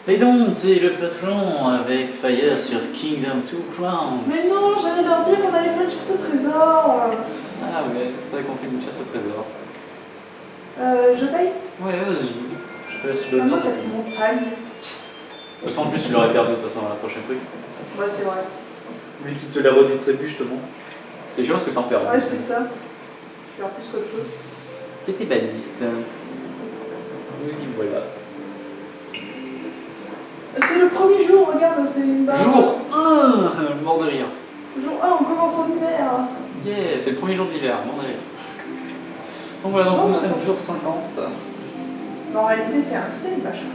C'est donc, c'est le patron avec Fire sur Kingdom 2 Crowns. Mais non, j'allais leur dire qu'on allait faire une chasse au trésor. Ah ouais, c'est vrai qu'on fait une chasse au trésor. Je paye? Ouais, vas-y. Je te laisse le Vraiment dire. cette montagne. De toute façon, en plus, tu l'aurais perdu de toute façon dans la prochaine truc. Ouais, c'est vrai. Vu qu'il te la redistribue justement. C'est chiant parce que t'en perds. Ouais, c'est ça. Je perds plus qu'autre chose. Pété baliste. Nous y voilà. C'est le premier jour, regarde, c'est une barre. Jour 1 Mort de rire. Jour 1, on commence en hiver. Yeah, c'est le premier jour de l'hiver, mort de rire. Donc voilà, donc Non, nous ça sommes sent- jour 50. Mais en réalité, c'est un C, le machin.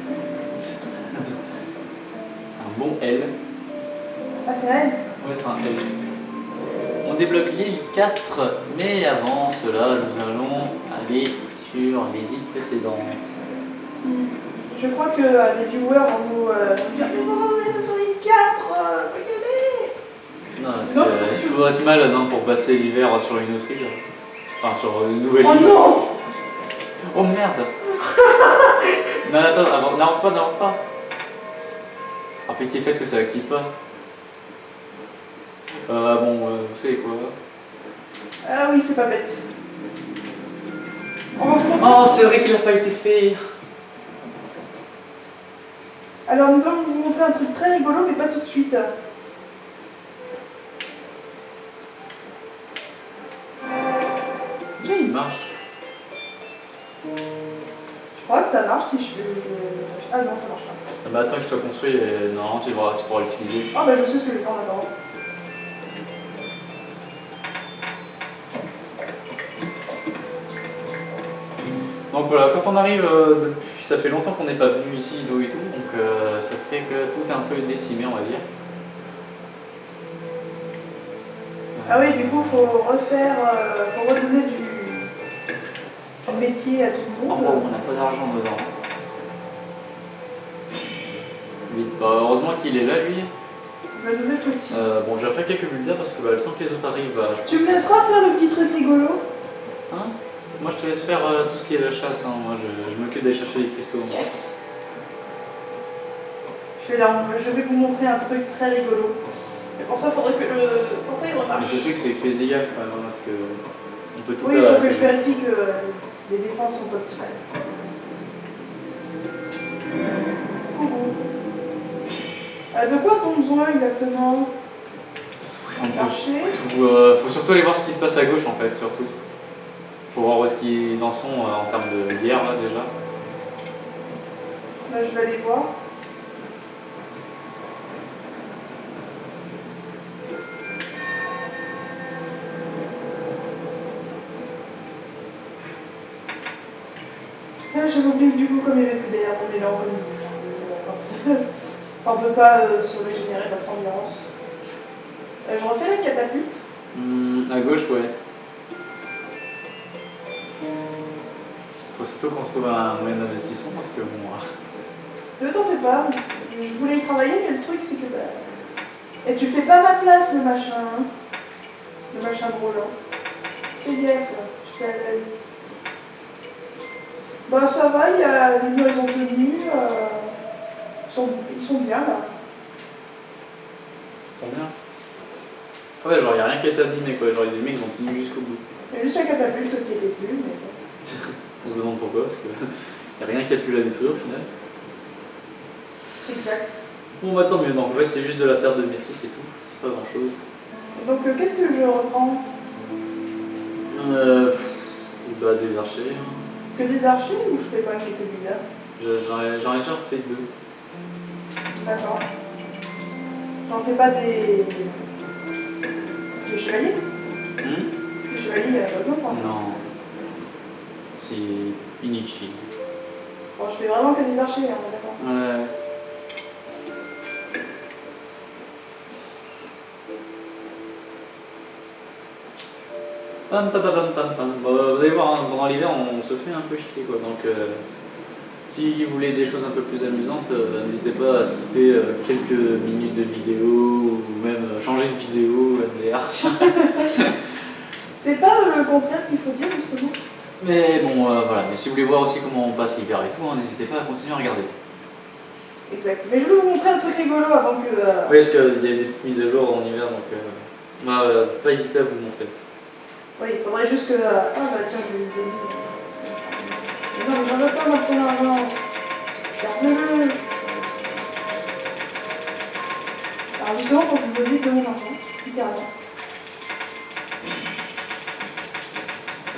C'est un bon L. Ah, c'est elle? Ouais, c'est un L. On débloque l'île 4, mais avant cela, nous allons aller sur les îles précédentes. Je crois que les viewers vont nous dire mais pourquoi vous êtes sur les 4 regardez. Non, parce Non. qu'il faudrait être malade hein, pour passer l'hiver sur une autre île. Enfin, sur une nouvelle Oh île. non. Oh merde. Non, attends, n'avance pas, n'avance pas. Par pitié, faites que ça active pas. Vous savez quoi. Ah oui, c'est pas bête. On va vous montrer. Oh, c'est vrai qu'il n'a pas été fait. Alors nous allons vous montrer un truc très rigolo, mais pas tout de suite. Là, il marche. Je crois que ça marche si je fais. Ah non, ça marche pas. Ah bah attends qu'il soit construit et normalement tu pourras l'utiliser. Ah bah je sais ce que je vais faire en attendant. Donc voilà, quand on arrive, depuis, ça fait longtemps qu'on n'est pas venu ici d'eau et tout, donc ça fait que tout est un peu décimé on va dire. Ah oui, du coup, faut refaire, faut redonner du métier à tout le Oh, monde. bon, on n'a pas d'argent dedans. Vite, bah, heureusement qu'il est là lui. Il va nous être utile. Bon, j'ai fait quelques bulles parce que le temps que les autres arrivent, bah, je Tu me laisseras faire le petit truc rigolo? Hein? Moi je te laisse faire tout ce qui est la chasse, hein. Moi je m'occupe d'aller chercher les cristaux. Yes. Je vais vous montrer un truc très rigolo. Mais pour ça, il faudrait que le portail Mais remarche. ce truc c'est fait gaffe quand même, hein, parce que on peut tout Oui, il faire faut que avec je le jeu. vérifie que les défenses sont optimales. Coucou. De quoi a-t-on besoin exactement? On peut Marcher. faut surtout aller voir ce qui se passe à gauche en fait, surtout. Pour voir où est-ce qu'ils en sont en termes de guerre là déjà. Là, je vais aller voir. Ah, j'avais oublié que du coup, comme il n'y avait plus d'air, on est là en Indonésie. On ne peut pas se régénérer notre endurance. Je refais la catapulte. À gauche, ouais. Faut surtout qu'on trouve un moyen d'investissement parce que bon. Ne t'en fais pas, je voulais y travailler, mais le truc c'est que et tu fais pas ma place le machin, hein. Le machin de Roland. Fais gaffe là, je fais à l'œil. Bah ça va, il y a les murs ils ont tenu, ils sont bien là. Ils sont bien. Ouais, genre y'a rien qui a été abîmé quoi, genre les mecs ils ont tenu jusqu'au bout. Il y a juste la catapulte qui était plus, mais bon. On se demande pourquoi, parce que y a rien qui a pu la détruire au final. Exact. Bon bah tant mieux, donc en fait c'est juste de la perte de métier, c'est tout, c'est pas grand chose. Donc qu'est-ce que je reprends? Bah des archers. Que des archers ou je fais pas quelques dégâts? J'en ai déjà refait 2. D'accord. J'en fais pas des chevaliers? Les chevaliers, il y a pas besoin de penser. Non. C'est inutile. Bon, je fais vraiment que des archers, hein, d'accord. Ouais. Pam, pam, pam, pam, pam. Bon, vous allez voir, hein, pendant l'hiver, on se fait un peu chier quoi. Donc, si vous voulez des choses un peu plus amusantes, n'hésitez pas à skipper quelques minutes de vidéo ou même changer de vidéo, MDR. C'est pas le contraire qu'il faut dire, justement. Mais bon, voilà. Mais si vous voulez voir aussi comment on passe l'hiver et tout, hein, n'hésitez pas à continuer à regarder. Exact. Mais je vais vous montrer un truc rigolo avant que... Oui, parce qu'il y a des petites mises à jour en hiver, donc pas hésiter à vous montrer. Oui, il faudrait juste que... Ah bah tiens, je vais lui donner... Mais non, mais j'en veux pas, moi, ton argent. Garde-le. Alors justement, faut que je me vide de mon argent, littéralement.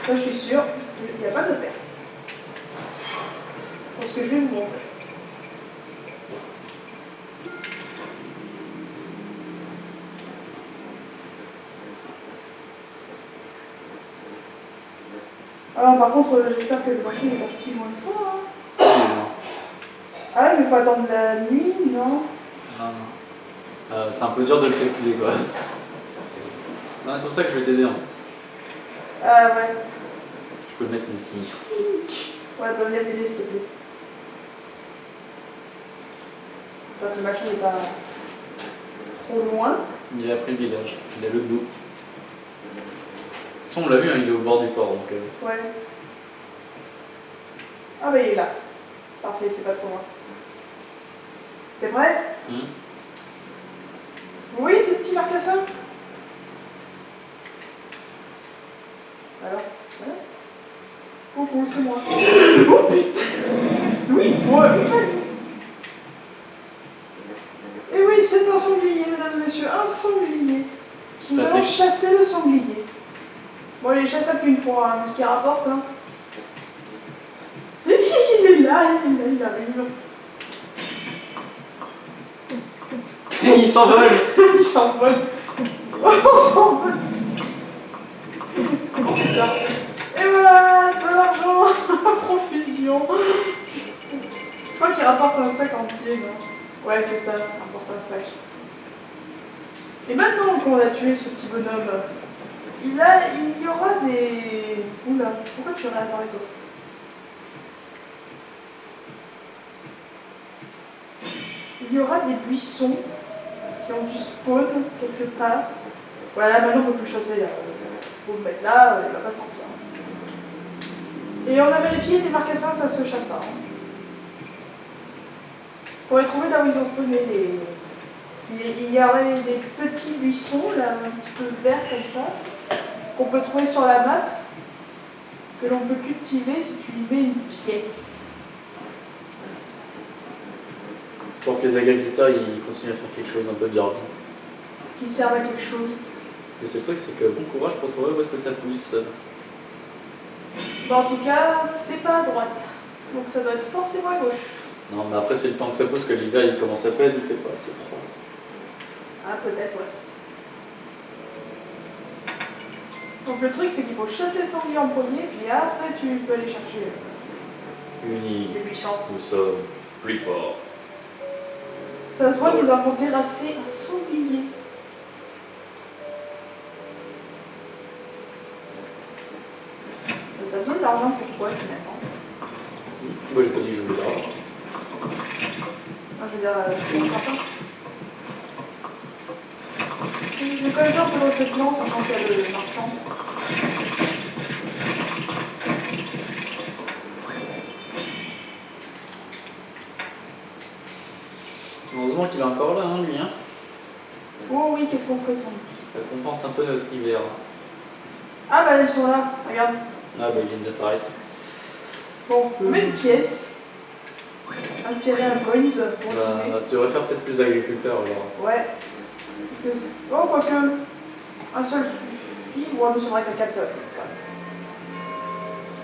Toi, je suis sûre qu'il n'y a pas de perte. Pour ce que je vais vous montrer. Ah, par contre, j'espère que le machine n'est pas si loin que ça. Hein. Ah ouais, mais il faut attendre la nuit, non? C'est un peu dur de le calculer, quoi. Non, c'est pour ça que je vais t'aider, en fait. Ah ouais. Je peux mettre mon petit... Ouais, bah viens m'aider, s'il te plaît. J'espère que le machin n'est pas trop loin. Il a pris le village, il a le dos. De toute façon, on l'a vu, hein, il est au bord du port, donc... Ouais. Ah bah il est là. Parfait, c'est pas trop loin. T'es prêt? Vous voyez ces petits marcassins? Alors, voilà. Coucou, c'est moi. Oh putain! Oui, ouais. Et oui, c'est un sanglier, mesdames et messieurs, un sanglier. Nous allons chasser le sanglier. Bon, il est chassable qu'une fois, hein, ce qu'il rapporte. Hein. Il est là, il arrive. Il s'envole. Il s'envole. On s'envole. Oh putain. Et voilà, de l'argent à profusion. Je crois qu'il rapporte un sac entier, non? Ouais, c'est ça, il rapporte un sac. Et maintenant qu'on a tué ce petit bonhomme, il y aura des... Oula, pourquoi tu réapparais toi? Il y aura des buissons qui ont du spawn quelque part. Voilà, maintenant on ne peut plus chasser là. Faut le mettre là, il va pas sortir. Et on a vérifié, les marcassins ça se chasse pas. Hein. Pour les trouver là où ils ont spawné les... Il y aurait des petits buissons là, un petit peu verts comme ça, qu'on peut trouver sur la map, que l'on peut cultiver si tu y mets une pièce. Pour que les agriculteurs ils continuent à faire quelque chose un peu de leur vie. Qui servent à quelque chose. Le seul truc c'est que bon courage pour trouver où est-ce que ça pousse. Bon, en tout cas, c'est pas à droite. Donc ça doit être forcément à gauche. Non mais après c'est le temps que ça pousse que l'hiver il commence à peine, il fait pas assez froid. Ah, peut-être, ouais. Donc le truc, c'est qu'il faut chasser le sanglier en premier, puis après tu peux aller chercher Unis, les buissons. nous sommes plus forts. Ça se voit, nous avons terrassé un sanglier. T'as besoin d'argent pour quoi finalement? Moi j'ai pas dit que je voulais l'argent. Ah, je veux dire, tu es certain? J'ai quand même peur que l'autre plan, ça quand il y a le marchand. Heureusement qu'il est encore là, hein, lui. Hein. Oh oui, qu'est-ce qu'on ferait sans lui? Ça compense un peu notre hiver. Ah bah ils sont là, regarde. Ah bah il vient d'apparaître. Bon, on met une pièce. Insérer un coins pour jouer. Tu devrais faire peut-être plus d'agriculteurs alors. Ouais. Parce que... Oh, quoique... Un seul suffit. Ouais, mais c'est vrai qu'à 4 ça va plus quand même.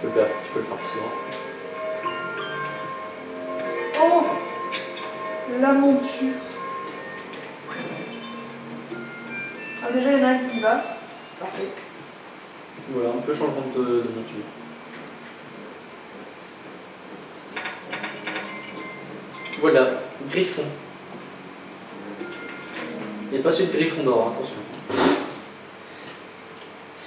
Tu peux le faire plus souvent. Oh, la monture. Ah, déjà, il y en a un qui y va. C'est parfait. Voilà, un peu changement de monture. Voilà, griffon. Et pas celui de griffon d'or, attention.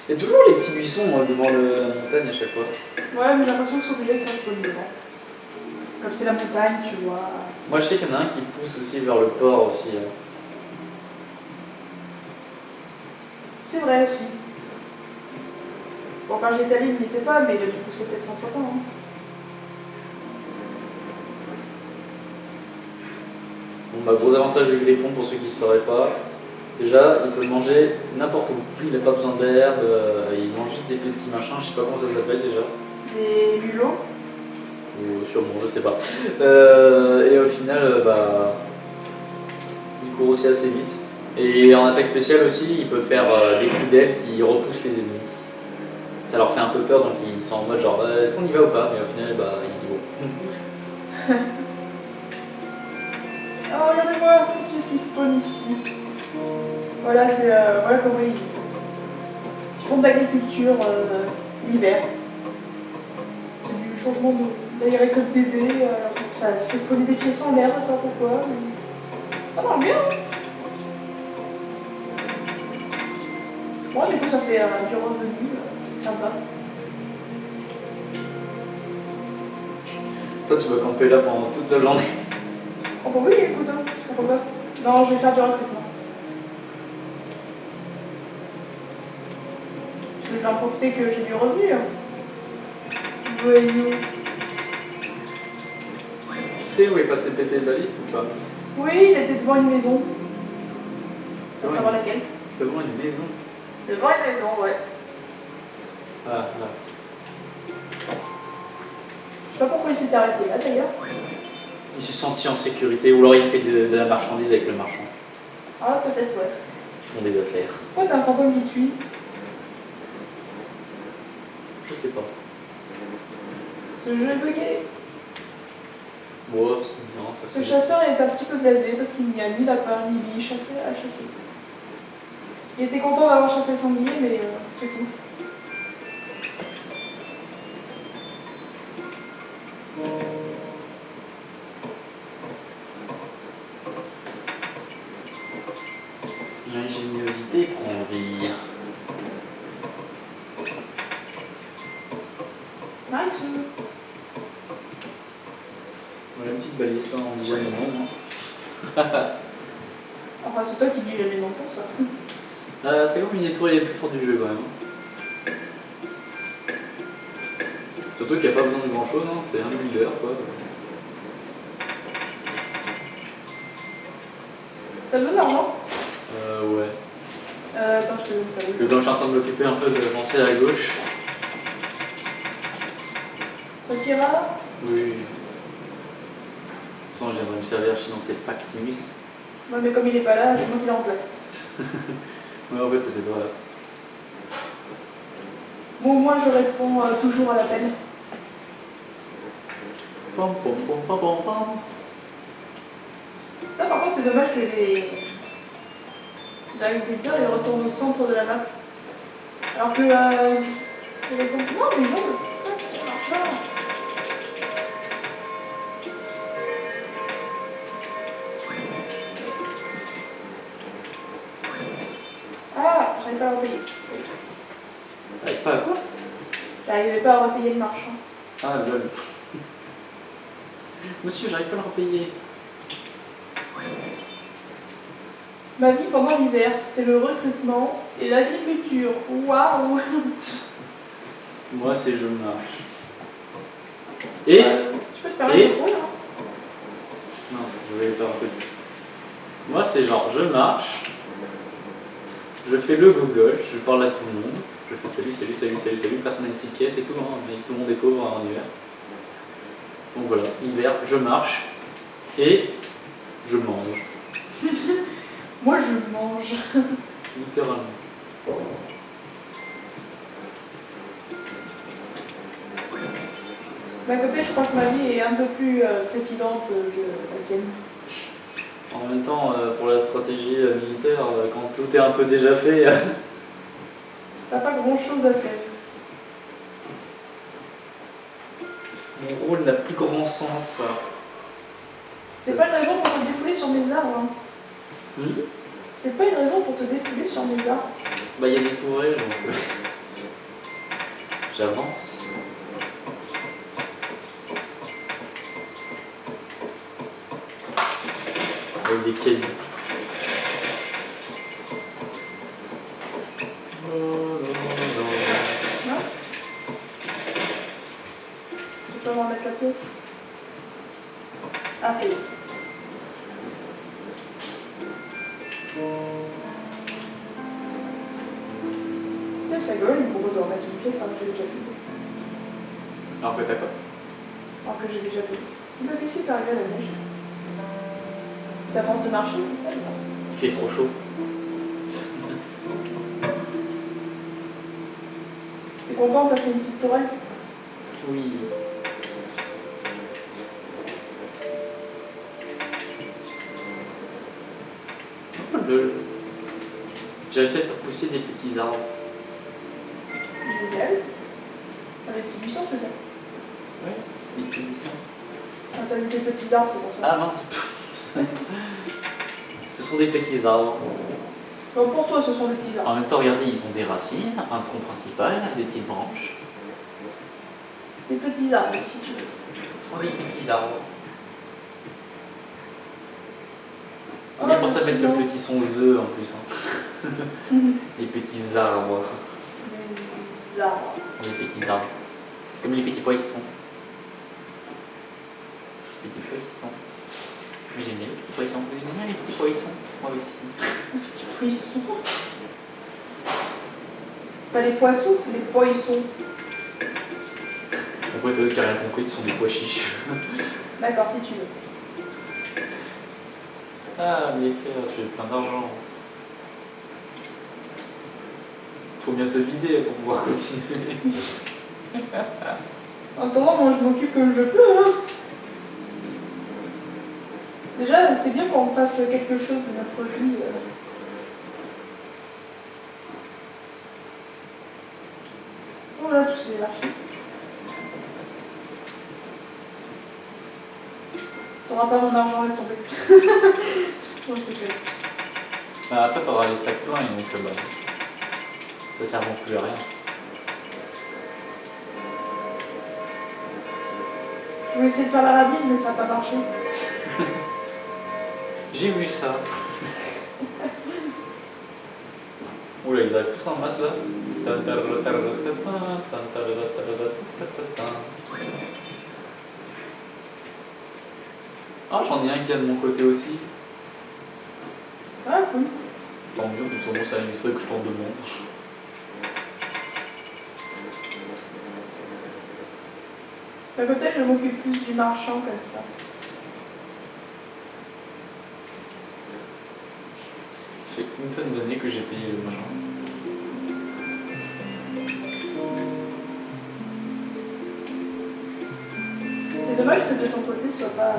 Il y a toujours les petits buissons devant la montagne à chaque fois. Ouais, mais j'ai l'impression que c'est obligé que ça se pose devant. Comme c'est la montagne, tu vois. Moi je sais qu'il y en a un qui pousse aussi vers le port aussi. C'est vrai aussi. Bon, quand j'étais allé, il n'y était pas, mais il a dû pousser peut-être entre temps. Hein. Bon, bah, gros avantage du griffon pour ceux qui ne sauraient pas. Déjà, il peut manger n'importe où. Il n'a pas besoin d'herbe, il mange juste des petits machins, je sais pas comment ça s'appelle déjà. Des mulots. Ou sûrement, je sais pas. Et au final, bah, il court aussi assez vite. Et en attaque spéciale aussi, il peut faire des coups d'aile qui repoussent les ennemis. Ça leur fait un peu peur, donc ils sont en mode genre est-ce qu'on y va ou pas? Mais au final, bah, ils y vont. Oh, regardez-moi, qu'est-ce qui spawn ici? Voilà, c'est voilà comment ils font de l'agriculture l'hiver. C'est du changement de. Là, ils récoltent des baies, ça se fait spawner des pièces en l'air, ça pourquoi. Mais... ça marche bien. Bon, du coup, ça fait du revenu, c'est sympa. Toi, tu vas camper là pendant toute la journée. Oh, bah oui, écoute, hein, pourquoi pas. Non, je vais faire du recrutement. Parce que je vais en profiter que j'ai du revenu. Hein. Voyons. Tu sais où est passé péter le baliste ou pas? Oui, il était devant une maison. Tu veux savoir laquelle? Devant une maison. Devant une maison, ouais. Ah, là. Je sais pas pourquoi il s'était arrêté là d'ailleurs. Il s'est senti en sécurité, ou alors il fait de la marchandise avec le marchand. Ah, peut-être, ouais. Ils font des affaires. Pourquoi t'as un fantôme qui te suit? Je sais pas. Ce jeu est bugué. Bon, c'est bien, ça fait. Ce chasseur est un petit peu blasé parce qu'il n'y a ni lapin ni biche à chasser. Il était content d'avoir chassé le sanglier, mais c'est tout. L'ingéniosité prend vie. Nice. Voilà une petite baliste, hein, on dit jamais non. Hein. Enfin, c'est toi qui dis jamais non pour ça. C'est comme une étoile les plus fortes du jeu quand même. Surtout qu'il n'y a pas besoin de grand chose, hein, c'est un builder quoi. T'as besoin d'argent? Ouais. Attends, je te donne ça. Parce que comme je suis en train de m'occuper un peu de penser à gauche. Ça t'ira? Oui. Sans j'aimerais me servir chez dans ces Pactimus. Ouais, mais comme il est pas là, c'est moi qui le remplace. Ouais, en fait, c'était toi là. Bon, moi je réponds toujours à l'appel. Pom pom pom pom pom pom. Ça, par contre, c'est dommage que les agriculteurs ils retournent au centre de la map. Alors que. Ils retournent. Non, les jambes! Ça marche pas. Ah, j'arrive pas à repayer. T'arrives pas à quoi? J'arrivais pas à repayer le marchand. Ah, lol. Monsieur, j'arrive pas à le repayer. Ma vie pendant l'hiver, c'est le recrutement et l'agriculture. Waouh! Moi, c'est je marche. Et. Tu peux te permettre de courir, hein? Non, je vais faire un truc. Moi, c'est genre, je marche, je fais le Google, je parle à tout le monde, je fais salut, salut, salut, salut, salut, personne n'a une petite pièce et tout, hein, mais tout le monde est pauvre en hiver. Donc voilà, hiver, je marche et je mange. Moi, je mange. Littéralement. D'un côté, je crois que ma vie est un peu plus trépidante que la tienne. En même temps, pour la stratégie militaire, quand tout est un peu déjà fait, T'as pas grand chose à faire. mon rôle n'a plus grand sens. C'est pas une raison pour te défouler sur mes arbres. Hein. C'est pas une raison pour te défouler sur mes arbres. Bah, il y a des tourelles, donc j'avance. Avec des cailloux. Mince. Je peux m'en mettre la pièce. Ah, c'est bon. Putain, c'est rigolo, il me propose de remettre une pièce alors que j'ai déjà payé. Alors que t'as quoi? Alors que j'ai déjà payé. Mais qu'est-ce qui t'est arrivé à la neige? C'est à force de marcher, c'est ça le parti? Il fait trop chaud. T'es content, t'as fait une petite tourelle? Oui. J'ai réussi à faire pousser des petits arbres. Génial. Ah, des petits buissons, tu veux dire? Oui, des petits buissons. Ah, t'as dit des petits arbres, c'est pour ça. Ah mince. Ce sont des petits arbres. Donc pour toi, ce sont des petits arbres. En même temps, regardez, ils ont des racines, un tronc principal, des petites branches. Des petits arbres, si tu veux. Ce sont des petits arbres. Oh, Mais pour ça mettre le non. petit son Z en plus. Hein. Les petits arbres. Des arbres. Les petits arbres. C'est comme les petits poissons. Petits poissons. Moi j'aime bien les petits poissons. Vous aimez bien les petits poissons? Moi aussi. Les petits poissons. C'est pas les poissons, c'est les poissons. Donc ouais, toi qui n'as rien compris, ce sont des pois chiches. D'accord, si tu veux. Ah, mais écrire, tu as plein d'argent. Faut bien te vider pour pouvoir continuer. En attendant, moi je m'occupe comme je peux. Hein. Déjà, c'est bien qu'on fasse quelque chose de notre vie. Oh là, tout s'est lâché. T'auras pas mon argent, laisse tomber. Non, je te fais. Bah, après, t'auras les sacs pleins et donc bah, ça sert plus à rien. Je voulais essayer de faire la radine, mais ça n'a pas marché. J'ai vu ça. Oula, ils arrivent tous en masse là. Ah, j'en ai un qui vient de mon côté aussi. Ah, cool. Tant mieux, comme ça, bon, ça illustrer que je tente de bon. D'un côté, je m'occupe plus du marchand comme ça. Ça fait une tonne d'années que j'ai payé le machin. C'est dommage que de ton côté soit pas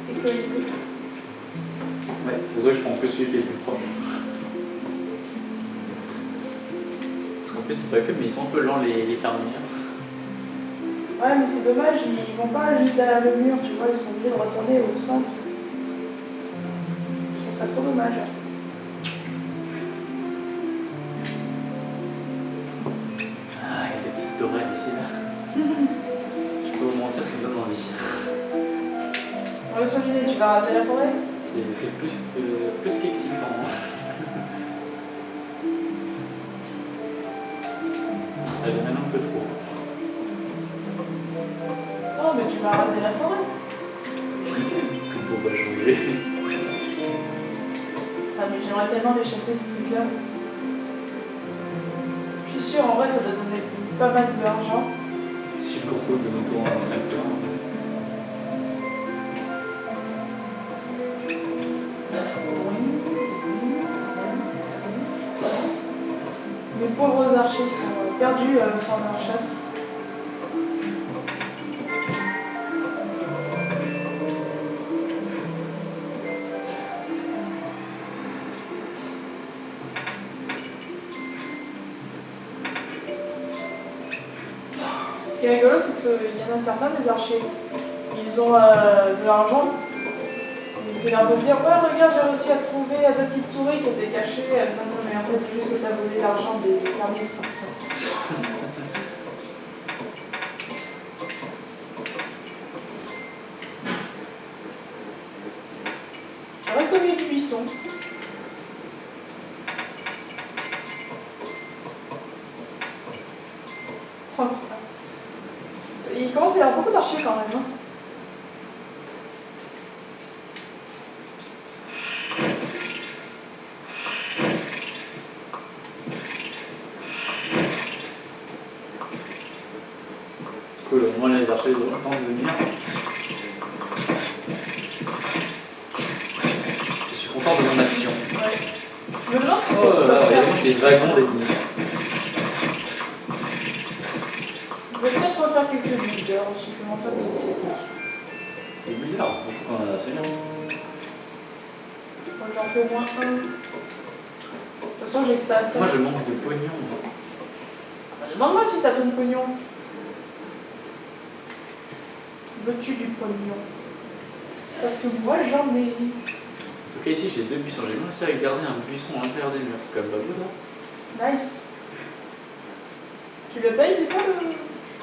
sécurisé. Ouais, c'est pour ça que je prends que celui qui est le plus proche. Parce qu'en plus, c'est pas que, mais ils sont un peu lents les fermiers. Ouais, mais c'est dommage, ils vont pas juste derrière le mur, tu vois, ils sont obligés de retourner au centre. Je trouve ça trop dommage. Ah, il y a des petites tourelles ici là. Je peux vous mentir, ça me donne envie. On va s'imaginer, tu vas raser la forêt? C'est plus qu'excitant. Ça devient un peu trop. Non, mais tu vas raser la forêt. Comme pour pas jouer. Ah, mais j'aimerais tellement les chasser ces trucs-là. Je suis sûre, en vrai, ça doit donner pas mal d'argent. Si le gros de moto en 5 heures. Les pauvres archers qui sont perdus sans leur chasse. Ce qui est rigolo, c'est qu'il y en a certains des archers. Ils ont de l'argent. Et c'est l'air de dire, ouais, regarde, j'ai réussi à trouver deux petites souris qui étaient cachées. Non, non, mais en fait, juste que t'as volé l'argent des fermiers, c'est tout ça. Ça reste au milieu du buisson. Oh putain. Il commence à y avoir beaucoup d'archers quand même. Hein. archers ils ont le temps de venir. Je suis content de mon action. Ouais. Je me demande si Oh là là, regardez-moi ces wagons d'ennemis. Je vais peut-être refaire quelques builders aussi, je vais m'en faire une petite série. Les builders, il faut qu'on en a assez bien. Moi j'en fais au moins un. De toute façon j'ai que ça à faire. Moi je manque de pognon. Demande-moi si t'as besoin de pognon. Veux-tu du pognon? Parce que moi j'en ai. En tout cas ici j'ai 2 buissons, j'ai bien réussi à garder un buisson à l'intérieur des murs, c'est quand même pas beau ça. Nice. Tu le payes des fois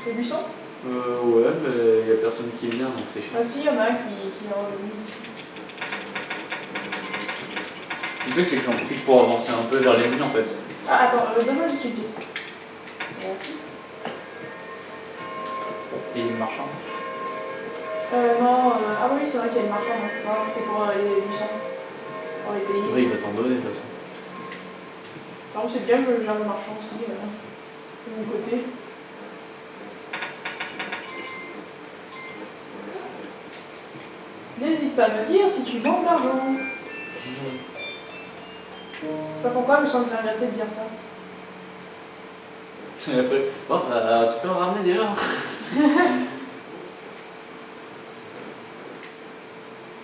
le buisson? Ouais, mais y a personne qui vient donc c'est chiant. Ah si, il y en a un qui est revenu ici. Le truc c'est que j'en profite pour avancer un peu vers les murs en fait. Ah attends, donne-moi juste une pièce. Merci. Et les marchands. Non, ah oui, c'est vrai qu'il y a une marchande, c'est pas, c'était pour les buissons. Pour les pays. Oui, il va t'en donner de toute façon. Par contre, c'est bien que je gère le marchand aussi, de mon côté. N'hésite pas à me dire si tu manques d'argent. Je sais pas pourquoi, mais je sens que j'ai regretté de dire ça. Et après, oh, tu peux en ramener déjà.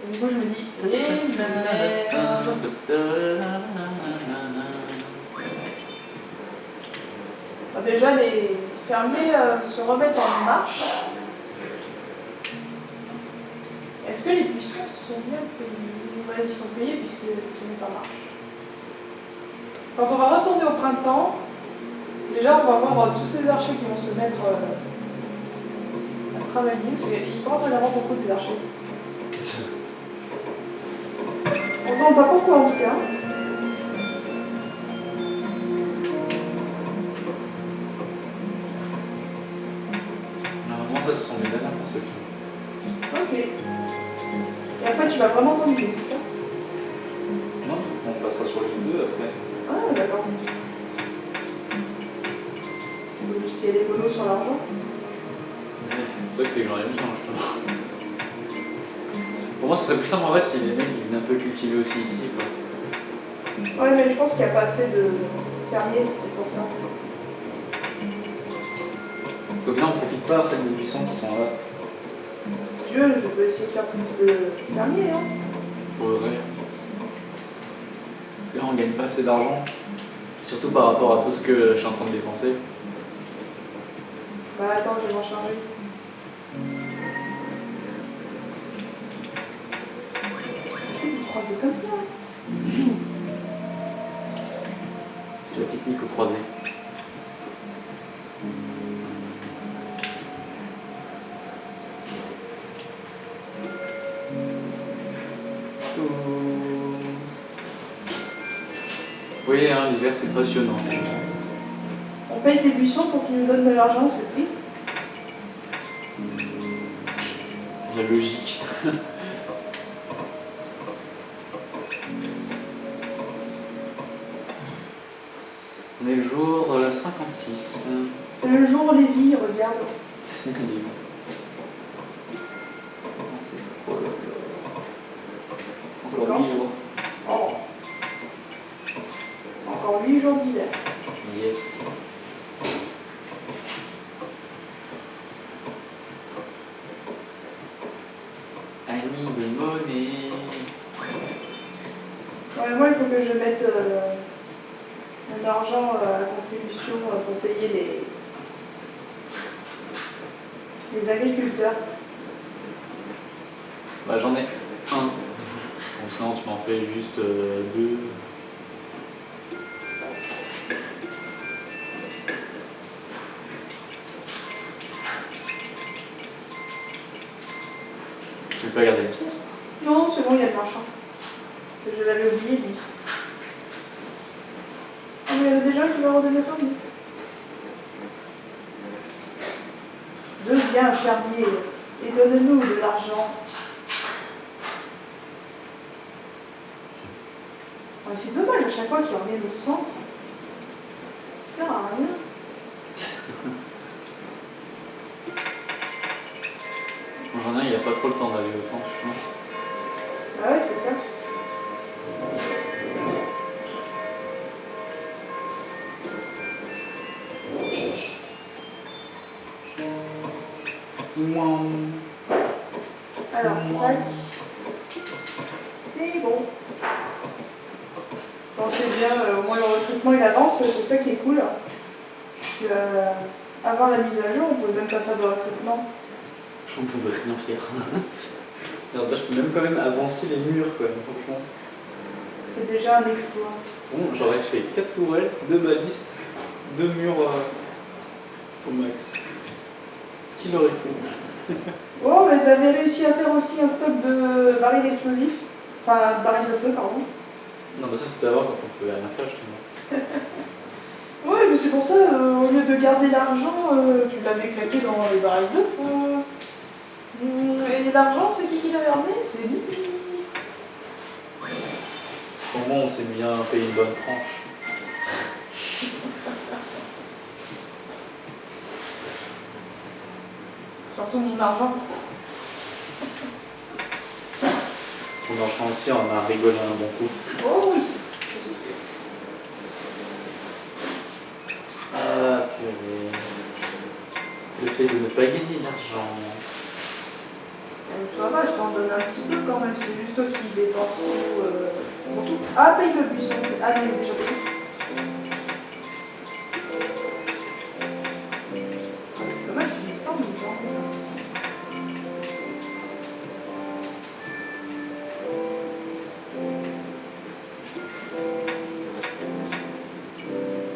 Et du coup, je me dis, eh merde. Bon, déjà, les fermiers se remettent en marche. Est-ce que les buissons sont bien payés? Ouais, ils sont payés puisqu'ils se mettent en marche. Quand on va retourner au printemps, déjà on va voir tous ces archers qui vont se mettre à travailler, parce qu'il commence à y avoir beaucoup des archers. On ne demande pas pourquoi en tout cas. Normalement, ça, ce sont mes dernières constructions. Ok. Et après tu vas vraiment t'ennuyer, c'est ça? Non, on passera sur les 2 après. Ah d'accord. On peut juste y aller bolos sur l'argent. C'est vrai que c'est que j'en ai besoin, justement. Pour moi, ce serait plus simple en vrai si les mecs ils viennent un peu cultiver aussi ici. Quoi. Ouais, mais je pense qu'il n'y a pas assez de fermiers, c'était pour ça. Parce qu'au final, on profite pas en fait, des buissons qui sont là. Si tu veux, je peux essayer de faire plus de fermiers. Hein. Faudrait. Parce que là, on gagne pas assez d'argent. Surtout par rapport à tout ce que je suis en train de dépenser. Bah attends, je vais m'en charger. Vous croisez comme ça. C'est la technique au croisé. Oui, hein, l'hiver c'est passionnant. On paye des buissons pour qu'ils nous donnent de l'argent, c'est triste. La logique. On est le jour 56. C'est le jour où Lévi regarde. C'est Lévi. 56. Oh là là. Encore 8 jours. Oh. Encore 8 jours d'hiver. Yes. I need money. Ouais, moi, il faut que je mette mon argent à contribution pour payer les agriculteurs. Bah j'en ai un. Donc sinon tu m'en fais juste 2. Tu veux pas garder une pièce? Non, c'est bon, il y a le marchand. Parce que je l'avais oublié, lui. Ah, mais il y en a déjà qui va redonner fermier. Deviens fermier et donne-nous de l'argent. Ouais, c'est dommage à chaque fois qu'ils reviennent au centre. Ça sert à rien. pas trop le temps d'aller au centre, je pense. Ah ouais, c'est ça. Mouam. Alors, tac. C'est bon. Bon, c'est bien, au moins le recrutement il avance, c'est ça qui est cool. Que, avant la mise à jour, on pouvait même pas faire de recrutement. On pouvait rien faire. Regarde, là, je peux même quand même avancer les murs, quoi, franchement. C'est déjà un exploit. Bon, j'aurais fait 4 tourelles, 2 balistes, 2 murs au max. Qui l'aurait cru? Oh, mais t'avais réussi à faire aussi un stock de barils explosifs. Enfin, barils de feu, pardon. Non, bah ça c'était avant quand on pouvait rien faire, justement. Ouais, mais c'est pour ça, au lieu de garder l'argent, tu l'avais claqué dans les barils de feu. Et l'argent, c'est qui l'avait ramené? C'est Bibi. Au moins, on s'est bien payé une bonne tranche. Surtout mon argent. Ton enfant aussi, on a rigolé un bon coup. Oh oui. Ah, purée. Le fait de ne pas gagner d'argent. Ça va, je t'en donne un petit peu quand même, c'est juste toi qui dépenses beaucoup. Ah, paye le buisson. Ah non, il est déjà payé. Ah, c'est dommage, je finisse pas en même temps.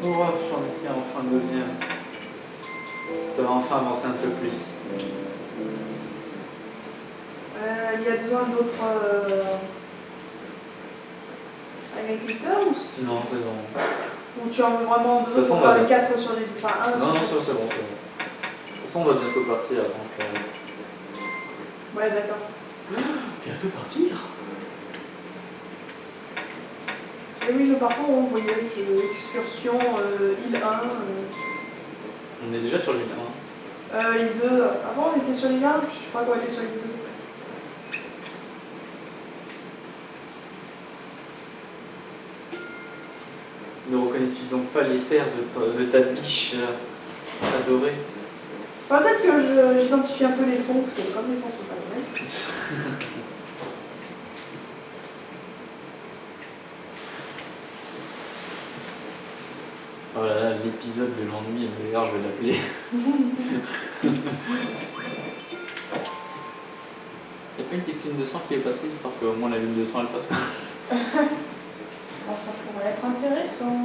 Oh, j'en ai fait enfin le deuxième. Ça va enfin avancer un peu plus. Il y a besoin d'autres agriculteurs Non, c'est bon. ou tu en veux vraiment deux De toute autres façon, pour faire on va- les 4 sur les. Enfin, un Non, sur non, c'est bon, c'est bon. De toute façon, on va bientôt partir avant que... Ouais, d'accord. Bientôt partir? Et oui, nous partons en voyage, excursion, île 1. On est déjà sur l'île 1. Île 2. Avant, on était sur l'île 1, je crois qu'on était sur l'île 2. Ne reconnais-tu donc pas les terres de ta biche adorée? Peut-être que j'identifie un peu les fonds, parce que comme les fonds sont pas les mêmes. Oh là là, l'épisode de l'ennui, d'ailleurs je vais l'appeler. Il n'y a pas une petite lune de sang qui est passée, histoire qu'au moins la lune de sang elle passe. Bon, ça pourrait être intéressant.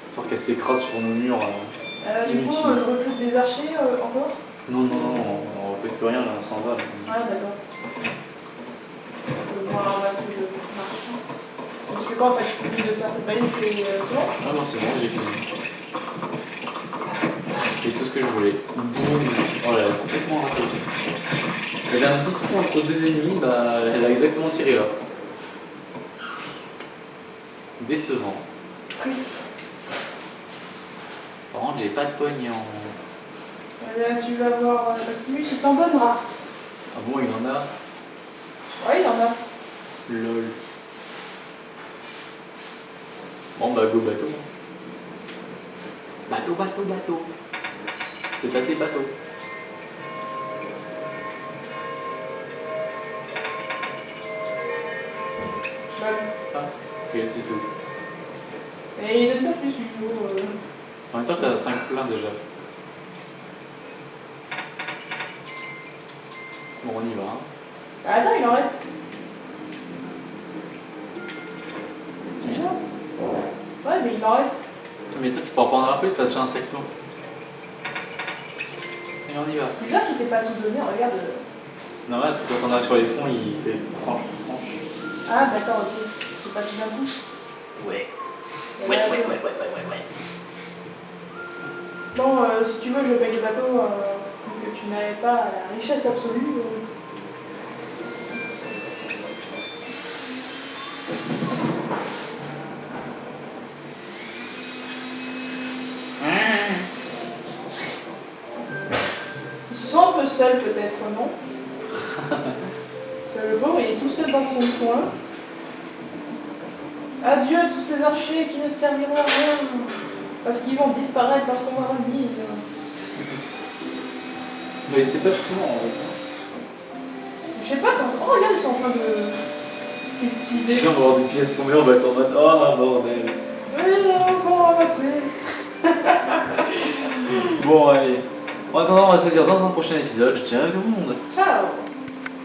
Histoire qu'elle s'écrase sur nos murs. Du coup, Inutile. je recrute des archers encore. Non, non, non, on ne recrute plus rien, là on s'en va. Ah, d'accord. Bon, alors, on va essayer de marcher. Parce que quand en fait, tu finis de faire cette balise, c'est bon. Ah non, c'est bon, j'ai fini. J'ai tout ce que je voulais. Boum. Oh là là, complètement raté. Il y avait un petit trou entre deux ennemis, bah elle a exactement tiré là. Décevant. Triste. Par contre, j'ai pas de pognon. Eh bien, tu vas voir Optimus, il t'en donnera. Ah bon, il en a? Ouais, il en a. Lol. Bon bah go bateau. Bateau, bateau, bateau. C'est assez bateau. Seul. Ah, ok, c'est tout. Et il donne pas plus du coup. En même temps, t'as 5 pleins déjà. Bon, on y va. Hein. Ah, attends, il en reste. Tu viens? Ouais, mais il en reste. Mais toi, tu peux en prendre un peu si t'as déjà un sac plein. Et on y va. C'est bizarre qu'il t'ait pas tout donné, regarde. C'est normal parce que quand on arrive sur les fonds, il fait tranche, tranche. Ah, d'accord, ok. C'est pas tout d'un coup. Ouais. Et Ouais, là, ouais, ouais, ouais, ouais, ouais. Bon, si tu veux, je paye le bateau, que tu n'avais pas la richesse absolue. Il se sent un peu seul peut-être, non? Le pauvre, il est tout seul dans son coin. Adieu tous ces archers qui ne serviront à rien. Parce qu'ils vont disparaître lorsqu'on va revenir. Mais c'était pas souvent en fait. Je sais pas quand... Oh regarde, ils sont en train de... cultiver. Si on va avoir des pièces tombées, on va être en mode oh bordel. Oui, on va ramasser. Bon allez. En attendant, on va se dire dans un prochain épisode. Ciao tout le monde. Ciao.